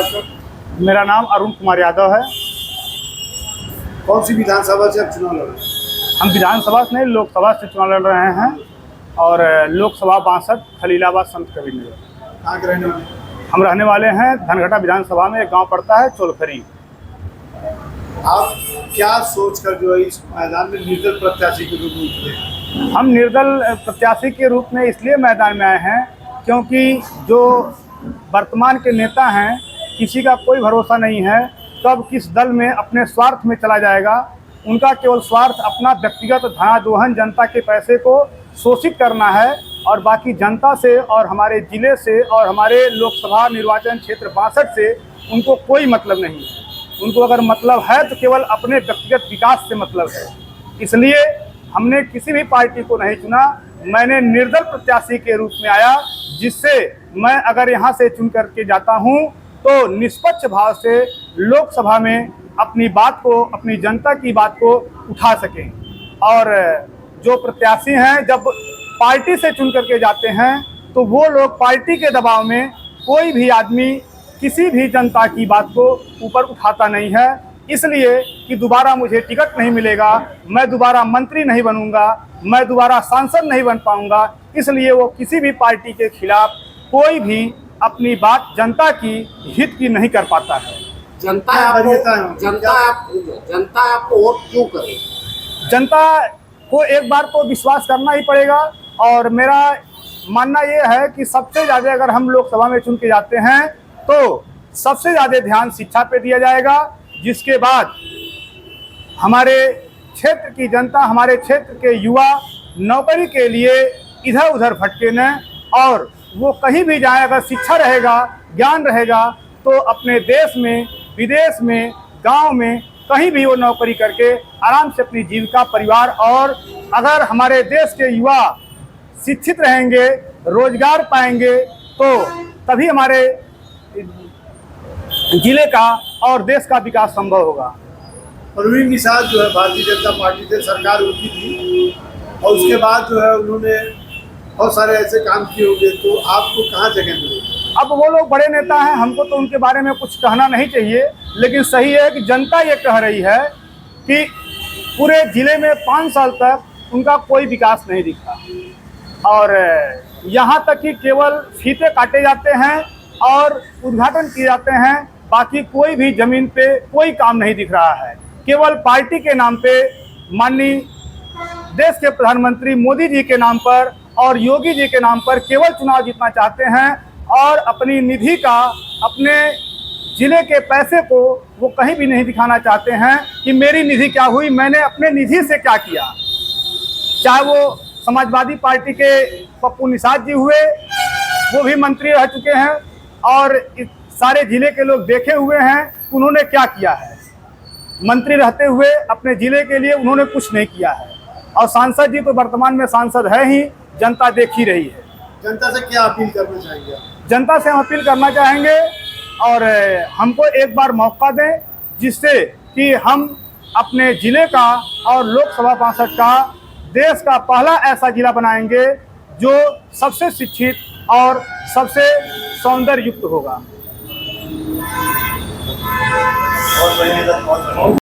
आपका? मेरा नाम अरुण कुमार यादव है। कौन सी विधानसभा से आप चुनाव लड़ रहे हैं? हम विधानसभा से नहीं, लोकसभा से चुनाव लड़ रहे हैं और लोकसभा 62 खलीलाबाद संत कबीर नगर। कहाँ के रहने वाले? हम रहने वाले हैं धनघटा विधानसभा में, एक गांव पड़ता है चोलखरी। आप क्या सोचकर जो है इस मैदान में निर्दल प्रत्याशी के रूप में उतरे? हम निर्दल प्रत्याशी के रूप में इसलिए मैदान में आए हैं क्योंकि जो वर्तमान के नेता हैं, किसी का कोई भरोसा नहीं है कब किस दल में अपने स्वार्थ में चला जाएगा। उनका केवल स्वार्थ अपना व्यक्तिगत धनादोहन, जनता के पैसे को शोषित करना है और बाकी जनता से और हमारे ज़िले से और हमारे लोकसभा निर्वाचन क्षेत्र 62 से उनको कोई मतलब नहीं है। उनको अगर मतलब है तो केवल अपने व्यक्तिगत विकास से मतलब है। इसलिए हमने किसी भी पार्टी को नहीं चुना। मैंने निर्दल प्रत्याशी के रूप में आया, जिससे मैं अगर यहाँ से चुन करके जाता हूँ तो निष्पक्ष भाव से लोकसभा में अपनी बात को, अपनी जनता की बात को उठा सकें। और जो प्रत्याशी हैं, जब पार्टी से चुन करके जाते हैं तो वो लोग पार्टी के दबाव में कोई भी आदमी किसी भी जनता की बात को ऊपर उठाता नहीं है। इसलिए कि दोबारा मुझे टिकट नहीं मिलेगा, मैं दोबारा मंत्री नहीं बनूंगा, मैं दोबारा सांसद नहीं बन पाऊंगा, इसलिए वो किसी भी पार्टी के खिलाफ कोई भी अपनी बात जनता की हित की नहीं कर पाता है। जनता आपको वोट क्यों करे? जनता को एक बार तो विश्वास करना ही पड़ेगा। और मेरा मानना ये है कि सबसे ज़्यादा अगर हम लोकसभा में चुन के जाते हैं तो सबसे ज़्यादा ध्यान शिक्षा पे दिया जाएगा, जिसके बाद हमारे क्षेत्र की जनता, हमारे क्षेत्र के युवा नौकरी के लिए इधर उधर भटके न, और वो कहीं भी जाए, अगर शिक्षा रहेगा, ज्ञान रहेगा तो अपने देश में, विदेश में, गांव में कहीं भी वो नौकरी करके आराम से अपनी जीविका, परिवार, और अगर हमारे देश के युवा शिक्षित रहेंगे, रोजगार पाएंगे तो तभी हमारे जिले का और देश का विकास संभव होगा। परवीन निषाद जो है भारतीय जनता पार्टी से सरकार उनकी थी और उसके बाद जो है उन्होंने बहुत सारे ऐसे काम किए होंगे, तो आपको कहाँ जगह मिलेगी? अब वो लोग बड़े नेता हैं, हमको तो उनके बारे में कुछ कहना नहीं चाहिए, लेकिन सही है कि जनता ये कह रही है कि पूरे जिले में 5 साल तक उनका कोई विकास नहीं दिखा और यहाँ तक कि केवल फीते काटे जाते हैं और उद्घाटन किए जाते हैं, बाकी कोई भी जमीन पे कोई काम नहीं दिख रहा है। केवल पार्टी के नाम पे, माननीय देश के प्रधानमंत्री मोदी जी के नाम पर और योगी जी के नाम पर केवल चुनाव जीतना चाहते हैं और अपनी निधि का, अपने जिले के पैसे को वो कहीं भी नहीं दिखाना चाहते हैं कि मेरी निधि क्या हुई, मैंने अपने निधि से क्या किया। चाहे वो समाजवादी पार्टी के पप्पू निषाद जी हुए, वो भी मंत्री रह चुके हैं और इस सारे जिले के लोग देखे हुए हैं उन्होंने क्या किया है। मंत्री रहते हुए अपने जिले के लिए उन्होंने कुछ नहीं किया है और सांसद जी तो वर्तमान में सांसद है ही, जनता देख ही रही है। जनता से क्या अपील करना चाहेंगे? जनता से हम अपील करना चाहेंगे और हमको एक बार मौका दें, जिससे कि हम अपने ज़िले का और लोकसभा 62 का देश का पहला ऐसा ज़िला बनाएंगे जो सबसे शिक्षित और सबसे सौंदर्य युक्त होगा।